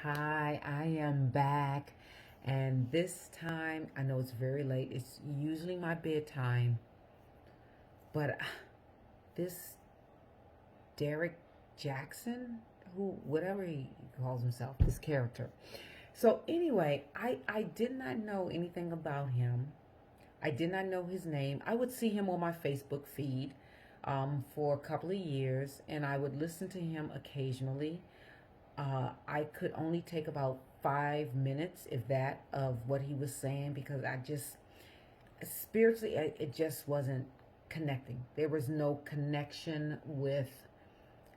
Hi, I am back. And this time, I know it's very late. It's usually my bedtime. But this Derrick Jaxn, whatever he calls himself, this character. So, anyway, I did not know anything about him. I did not know his name. I would see him on my Facebook feed for a couple of years, and I would listen to him occasionally. I could only take about 5 minutes, if that, of what he was saying because I just spiritually it just wasn't connecting. There was no connection with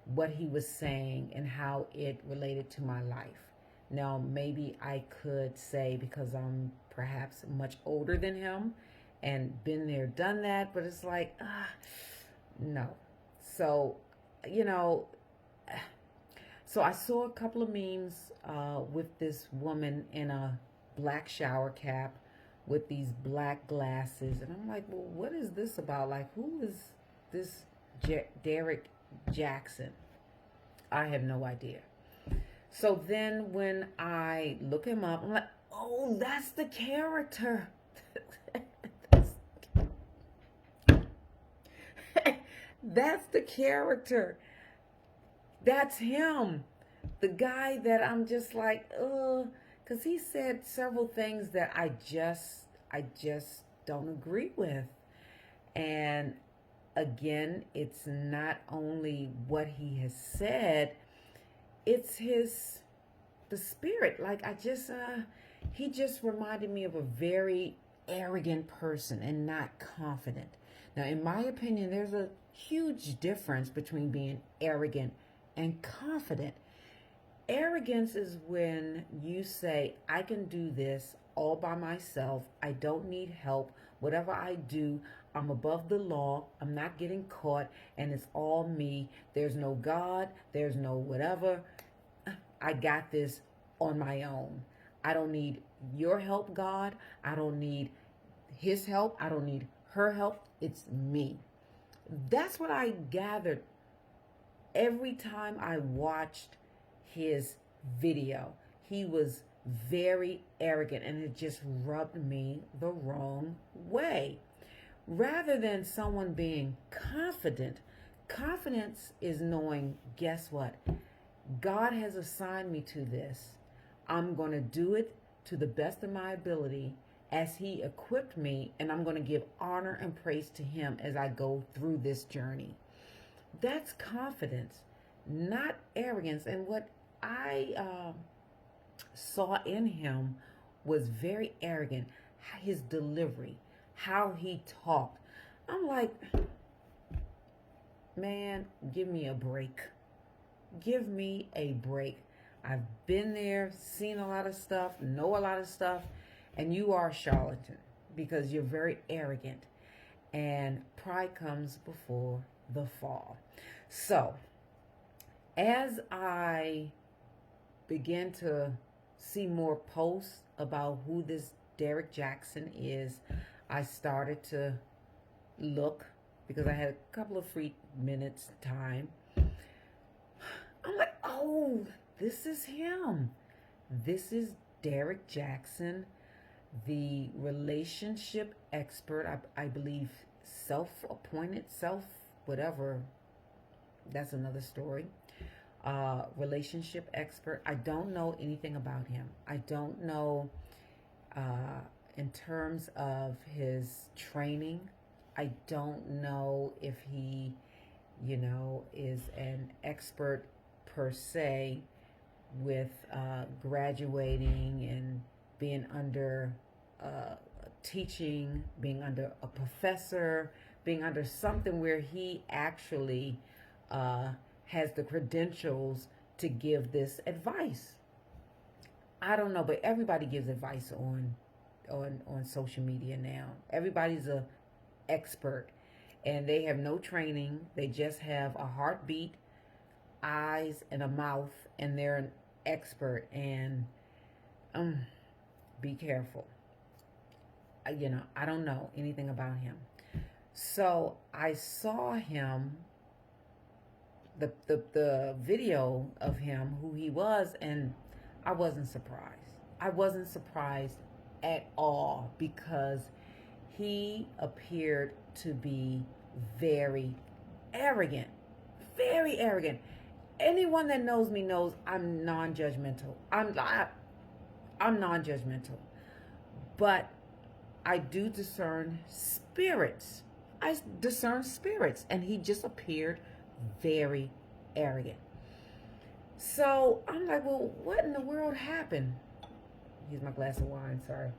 what he was saying and how it related to my life. Now, maybe I could say because I'm perhaps much older than him and been there, done that, but it's like, no. So, you know, so I saw a couple of memes with this woman in a black shower cap with these black glasses, and I'm like, well, what is this about? Like, who is this Derrick Jaxn? I have no idea. So then when I look him up, I'm like, oh, that's the character. That's the character. That's him. The guy that I'm just like, because he said several things that I just don't agree with. And again, it's not only what he has said, it's the spirit. Like he just reminded me of a very arrogant person and not confident. Now, in my opinion, there's a huge difference between being arrogant and confident. Arrogance is when you say, I can do this all by myself. I don't need help. Whatever I do, I'm above the law. I'm not getting caught, and it's all me. There's no God. There's no whatever. I got this on my own. I don't need your help, God. I don't need his help. I don't need her help. It's me. That's what I gathered every time I watched his video. He was very arrogant and it just rubbed me the wrong way. Rather than someone being confident, confidence is knowing, guess what? God has assigned me to this. I'm going to do it to the best of my ability as he equipped me, and I'm going to give honor and praise to him as I go through this journey. That's confidence, not arrogance. And what I saw in him was very arrogant. His delivery, how he talked. I'm like, man, give me a break. Give me a break. I've been there, seen a lot of stuff, know a lot of stuff, and you are a charlatan because you're very arrogant. And pride comes before the fall. So, as I began to see more posts about who this Derrick Jaxn is, I started to look because I had a couple of free minutes time. I'm like, oh, this is him. This is Derrick Jaxn, the relationship expert. I believe self-appointed, whatever. That's another story. Relationship expert. I don't know anything about him. I don't know in terms of his training. I don't know if he, is an expert per se with graduating and being under teaching, being under a professor, being under something where he actually has the credentials to give this advice. I don't know, but everybody gives advice on social media now. Everybody's a expert, and they have no training. They just have a heartbeat, eyes, and a mouth, and they're an expert. And be careful. I don't know anything about him. So I saw him, the video of him, who he was, and I wasn't surprised. I wasn't surprised at all because he appeared to be very arrogant. Very arrogant. Anyone that knows me knows I'm non-judgmental. I'm non-judgmental. But I do discern spirits. I discern spirits, and he just appeared very arrogant. So I'm like, well, what in the world happened? Here's my glass of wine, sorry.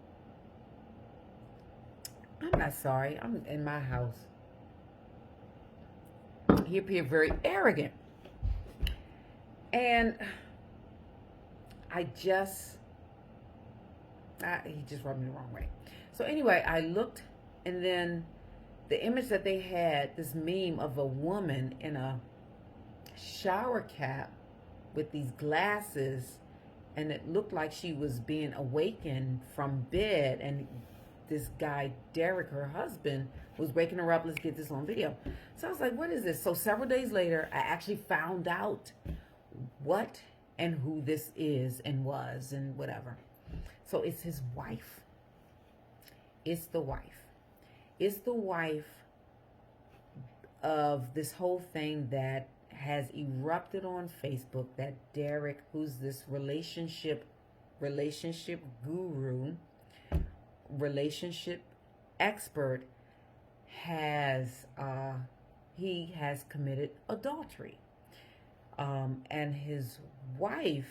I'm not sorry. I'm in my house. He appeared very arrogant. And he just rubbed me the wrong way. So anyway, I looked, and then the image that they had, this meme of a woman in a shower cap with these glasses, and it looked like she was being awakened from bed, and this guy, Derrick, her husband, was waking her up. Let's get this on video. So I was like, what is this? So several days later, I actually found out what and who this is and was and whatever. So it's his wife. It's the wife. It's the wife of this whole thing that has erupted on Facebook, that Derrick, who's this relationship guru, relationship expert, he has committed adultery. And his wife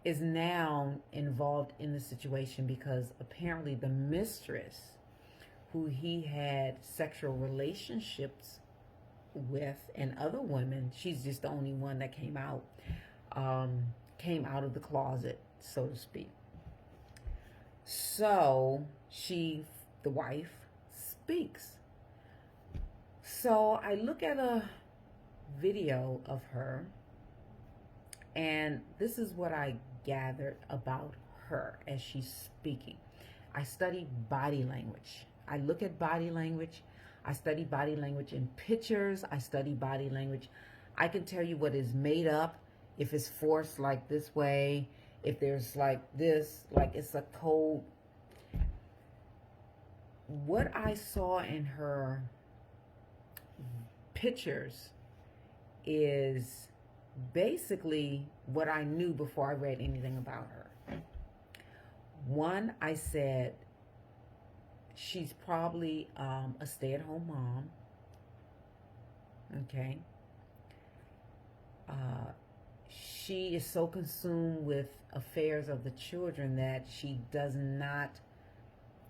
is now involved in the situation because apparently the mistress who he had sexual relationships with and other women, she's just the only one that came out of the closet, so to speak. So the wife speaks. So I look at a video of her, and this is what I gathered about her as she's speaking. I study body language. I look at body language. I study body language in pictures. I study body language. I can tell you what is made up, if it's forced like this way, if there's like this, like it's a code. What I saw in her pictures is basically what I knew before I read anything about her. One, I said she's probably a stay-at-home mom. Okay. She is so consumed with affairs of the children that she does not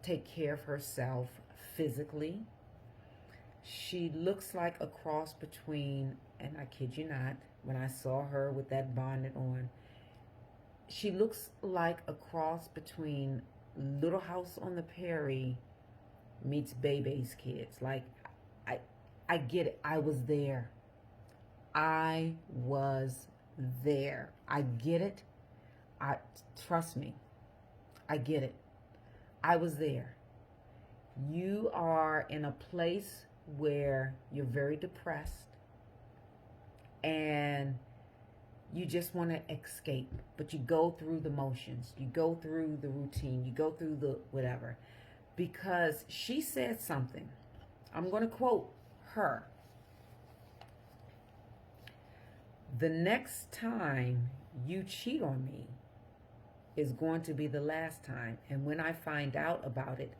take care of herself physically. She looks like a cross between, and I kid you not, when I saw her with that bonnet on, she looks like a cross between Little House on the Prairie meets Bebe's Kids. Like, I get it. I was there. I was there. I get it. Trust me. I get it. I was there. You are in a place where you're very depressed and you just want to escape, but you go through the motions, you go through the routine, you go through the whatever, because she said something. I'm going to quote her. The next time you cheat on me is going to be the last time, and when I find out about it,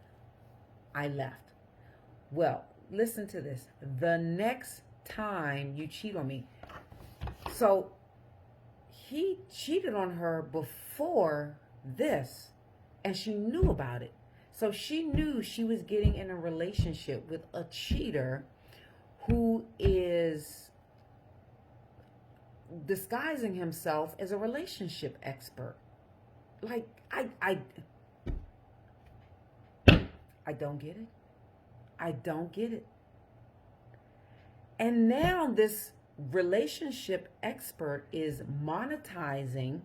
I left. Well, listen to this. The next time you cheat on me. So he cheated on her before this, and she knew about it. So she knew she was getting in a relationship with a cheater who is disguising himself as a relationship expert. Like, I don't get it. I don't get it. And now this relationship expert is monetizing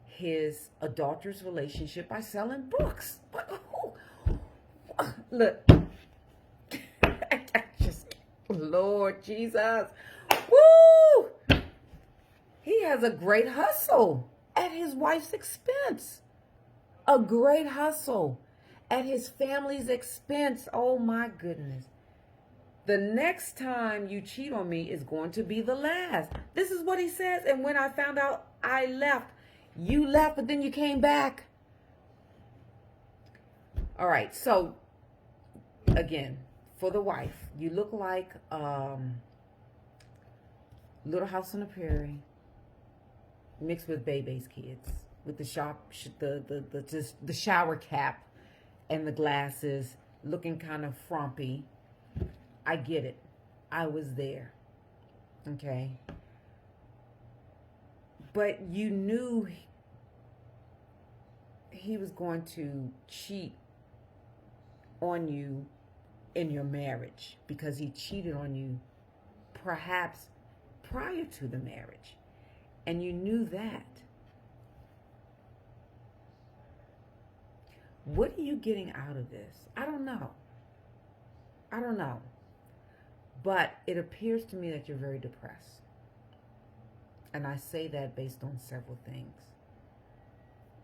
his adulterous relationship by selling books. Look, Lord Jesus, woo! He has a great hustle at his wife's expense. A great hustle at his family's expense. Oh my goodness. The next time you cheat on me is going to be the last. This is what he says. And when I found out, I left. You left, but then you came back. All right. So, again, for the wife, you look like Little House on the Prairie mixed with Bebe's kids, with the the shower cap and the glasses, looking kind of frumpy. I get it. I was there. Okay. But you knew he was going to cheat on you in your marriage, because he cheated on you perhaps prior to the marriage. And you knew that. What are you getting out of this? I don't know. But it appears to me that you're very depressed. And I say that based on several things.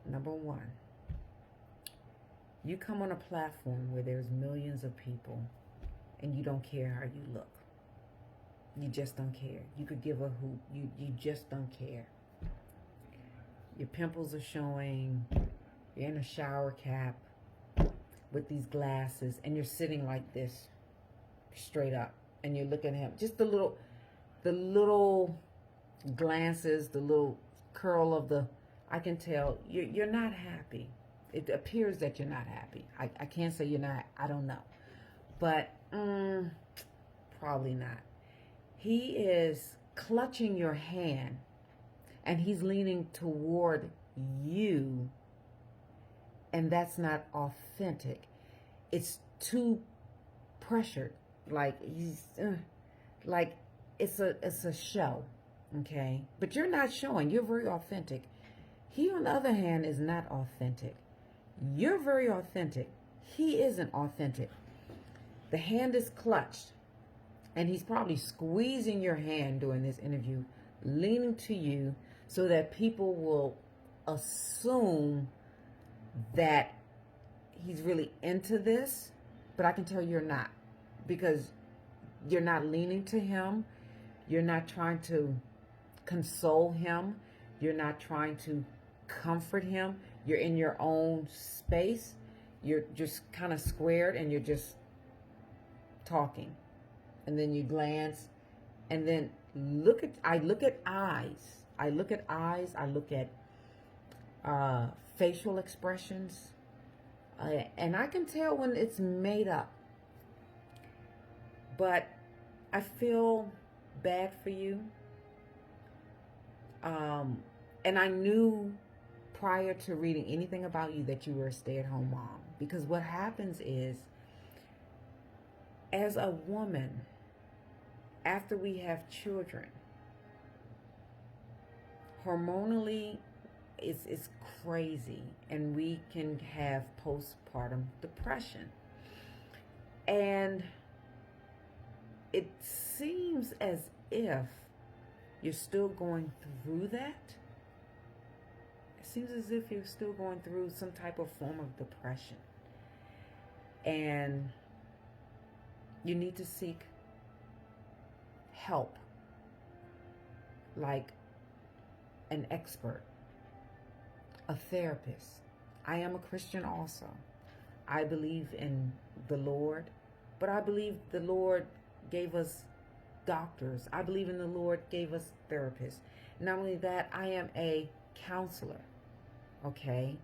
Number one, you come on a platform where there's millions of people and you don't care how you look. You just don't care. You could give a hoot. You just don't care. Your pimples are showing. You're in a shower cap with these glasses, and you're sitting like this, straight up, and you're looking at him. Just the little glances, the little curl of the, I can tell you're not happy. It appears that you're not happy. I can't say you're not. I don't know, but probably not. He is clutching your hand, and he's leaning toward you, and that's not authentic. It's too pressured. Like he's like it's a show, okay? But you're not showing. You're very authentic. He, on the other hand, is not authentic. You're very authentic. He isn't authentic. The hand is clutched, and he's probably squeezing your hand during this interview, leaning to you so that people will assume that he's really into this, but I can tell you're not, because you're not leaning to him. You're not trying to console him. You're not trying to comfort him. You're in your own space. You're just kind of squared, and you're just talking. And then you glance, and then I look at eyes. I look at facial expressions. And I can tell when it's made up. But I feel bad for you. And I knew prior to reading anything about you that you were a stay-at-home mom. Because what happens is, as a woman, after we have children, hormonally, it's crazy, and we can have postpartum depression. And it seems as if you're still going through that. It seems as if you're still going through some type of form of depression. And you need to seek help, like an expert, a therapist. I am a Christian also. I believe in the Lord, but I believe the Lord gave us doctors. I believe in the Lord gave us therapists. Not only that, I am a counselor. Okay?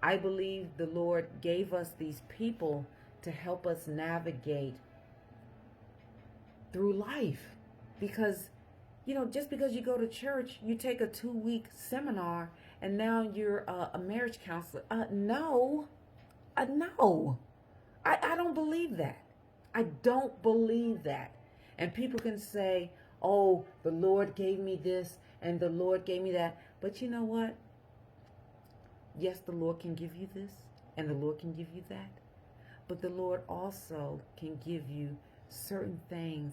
I believe the Lord gave us these people to help us navigate through life. Because, just because you go to church, you take a 2-week seminar, and now you're a marriage counselor. No. I don't believe that. I don't believe that. And people can say, oh, the Lord gave me this and the Lord gave me that. But you know what? Yes, the Lord can give you this and the Lord can give you that. But the Lord also can give you certain things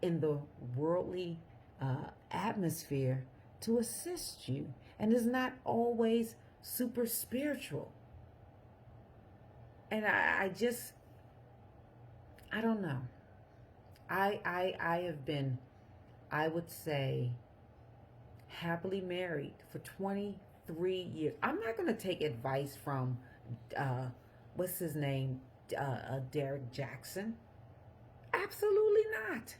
in the worldly atmosphere to assist you, and is not always super spiritual. And I just, I don't know. I have been, I would say, happily married for 23 years. I'm not going to take advice from, what's his name, Derrick Jaxn. Absolutely not.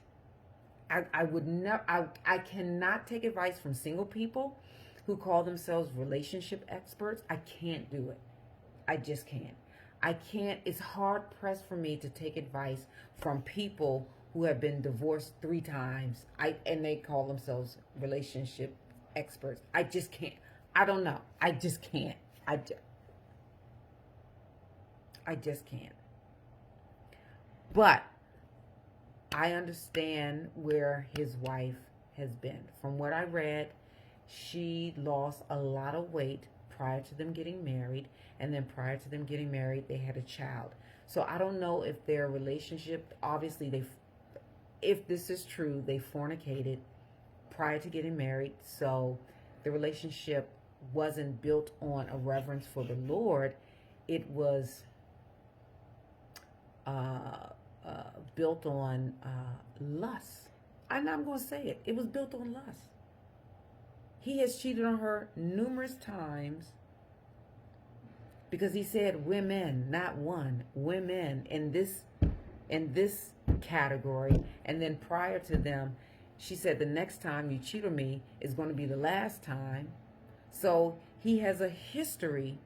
I would never, I cannot take advice from single people who call themselves relationship experts. I can't do it. I just can't. I can't, it's hard pressed for me to take advice from people who have been divorced 3 times. And they call themselves relationship experts. I just can't. I don't know. I just can't. I just can't. But I understand where his wife has been. From what I read, she lost a lot of weight prior to them getting married, and then prior to them getting married, they had a child. So I don't know if their relationship, obviously, if this is true, they fornicated prior to getting married. So the relationship wasn't built on a reverence for the Lord. It was built on lust. And I'm going to say it. It was built on lust. He has cheated on her numerous times because he said women, not one, women in this category. And then prior to them, she said the next time you cheat on me is going to be the last time. So he has a history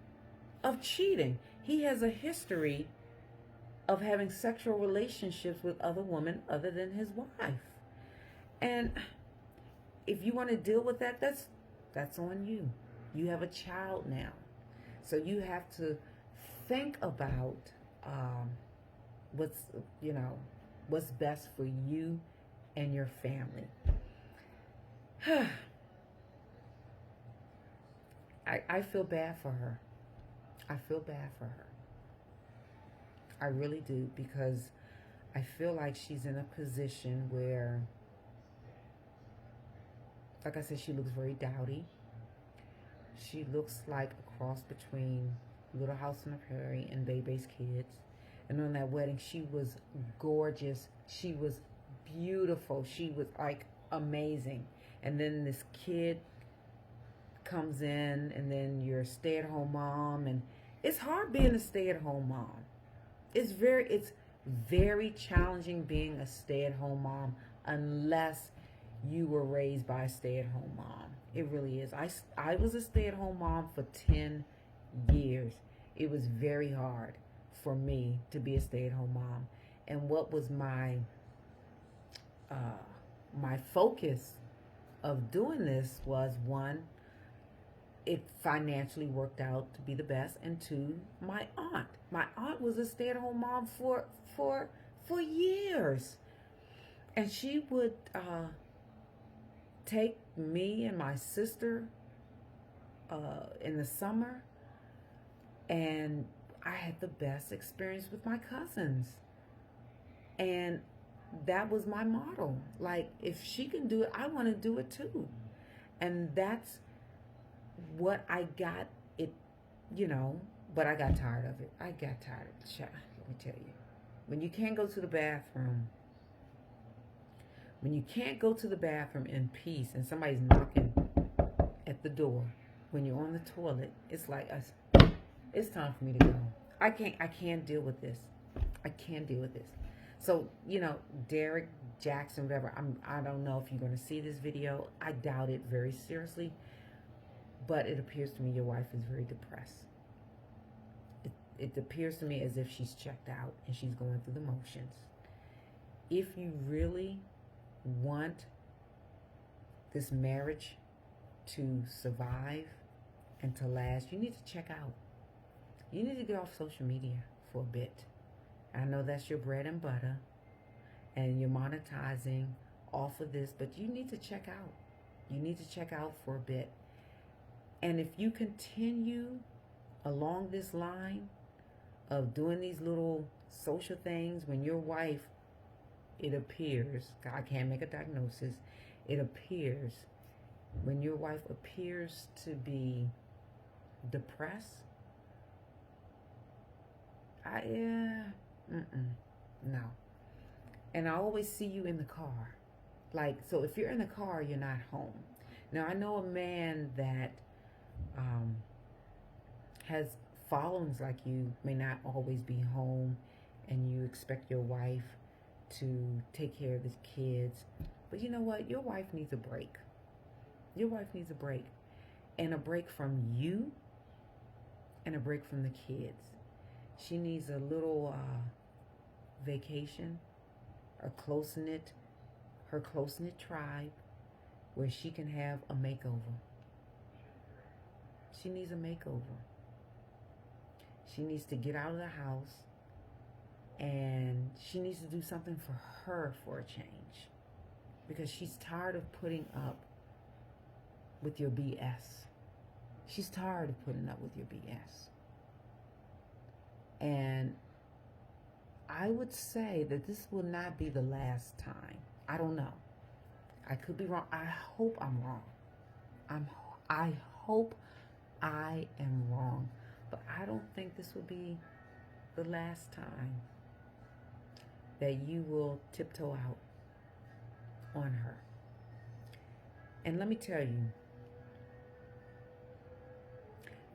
of cheating. He has a history of having sexual relationships with other women other than his wife. And if you want to deal with that, that's on you. You have a child now. So you have to think about what's best for you and your family. I feel bad for her. I feel bad for her. I really do, because I feel like she's in a position where, like I said, she looks very dowdy. She looks like a cross between Little House on the Prairie and Bebe's Kids. And on that wedding, she was gorgeous. She was beautiful. She was like amazing. And then this kid comes in, and then you're a stay-at-home mom, and it's hard being a stay-at-home mom. It's very challenging being a stay-at-home mom unless you were raised by a stay-at-home mom. It really is. I was a stay-at-home mom for 10 years. It was very hard for me to be a stay-at-home mom. And what was my focus of doing this was, one, it financially worked out to be the best, and two, my aunt. My aunt was a stay-at-home mom for years, and she would take me and my sister in the summer, and I had the best experience with my cousins, and that was my model. Like, if she can do it, I want to do it too. And that's what I got it, but I got tired of it. I got tired of it. Let me tell you. When you can't go to the bathroom, in peace, and somebody's knocking at the door when you're on the toilet, it's like, it's time for me to go. I can't deal with this. I can't deal with this. So, Derrick, Jaxn, whatever, I don't know if you're going to see this video. I doubt it very seriously. But it appears to me your wife is very depressed. It appears to me as if she's checked out and she's going through the motions. If you really want this marriage to survive and to last, you need to check out. You need to get off social media for a bit. I know that's your bread and butter, and you're monetizing off of this, but you need to check out. You need to check out for a bit. And if you continue along this line of doing these little social things, when your wife, it appears, I can't make a diagnosis, it appears When your wife appears to be depressed, no. And I always see you in the car. Like, so if you're in the car, you're not home. Now, I know a man that um, has followings like you may not always be home, and you expect your wife to take care of the kids. But you know what? Your wife needs a break. Your wife needs a break. And a break from you, and a break from the kids. She needs a little vacation, her close-knit tribe, where she can have a makeover. She needs a makeover. She needs to get out of the house, and she needs to do something for her for a change, because she's tired of putting up with your BS. She's tired of putting up with your BS. And I would say that this will not be the last time. I don't know. I could be wrong. I hope I'm wrong. I hope I am wrong. But I don't think this will be the last time that you will tiptoe out on her. And let me tell you,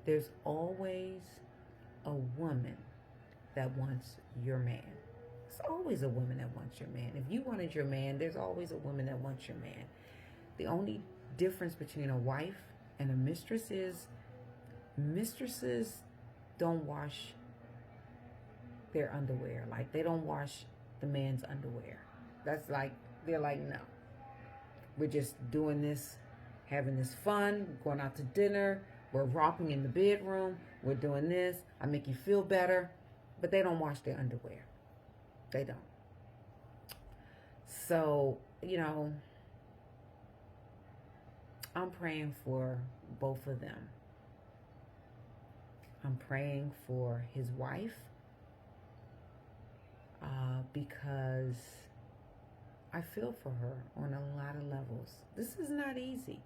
there's always a woman that wants your man. There's always a woman that wants your man. If you wanted your man, there's always a woman that wants your man. The only difference between a wife and a mistress is mistresses don't wash their underwear. Like, they don't wash the man's underwear. That's like, they're like, no. We're just doing this, having this fun, going out to dinner, we're romping in the bedroom, we're doing this, I make you feel better. But they don't wash their underwear. They don't. So, I'm praying for both of them. I'm praying for his wife, because I feel for her on a lot of levels. This is not easy.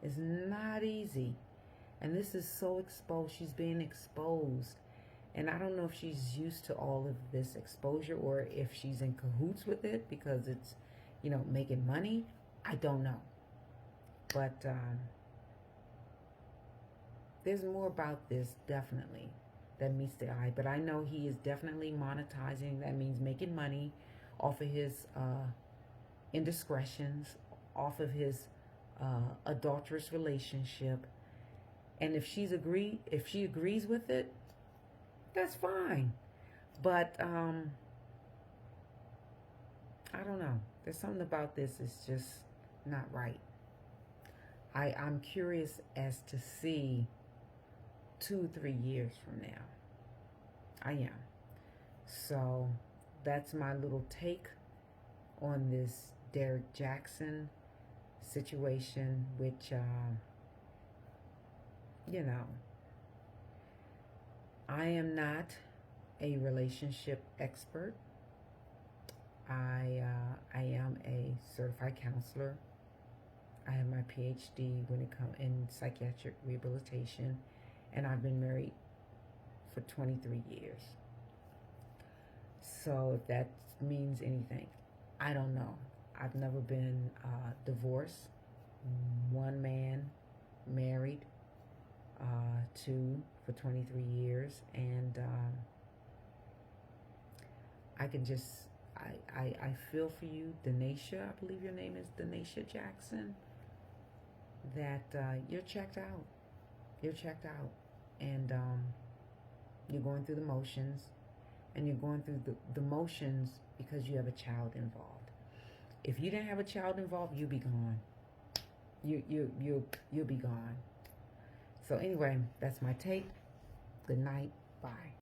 It's not easy. And this is so exposed. She's being exposed. And I don't know if she's used to all of this exposure, or if she's in cahoots with it because it's, making money. I don't know. But there's more about this, definitely, that meets the eye. But I know he is definitely monetizing. That means making money off of his indiscretions, off of his adulterous relationship. And if she agrees with it, that's fine. But I don't know. There's something about this that's just not right. I'm curious as to see 2-3 years from now. I am. So that's my little take on this Derrick Jaxn situation, which, I am not a relationship expert. I am a certified counselor. I have my PhD when it comes in psychiatric rehabilitation, and I've been married for 23 years. So if that means anything, I don't know. I've never been divorced. One man married, two for 23 years, and I can just, I feel for you, Denisha, I believe your name is Denisha Jaxn, that you're checked out. You're checked out. And you're going through the motions, and you're going through the motions because you have a child involved. If you didn't have a child involved, you'd be gone. You'll be gone. So anyway, that's my take. Good night. Bye.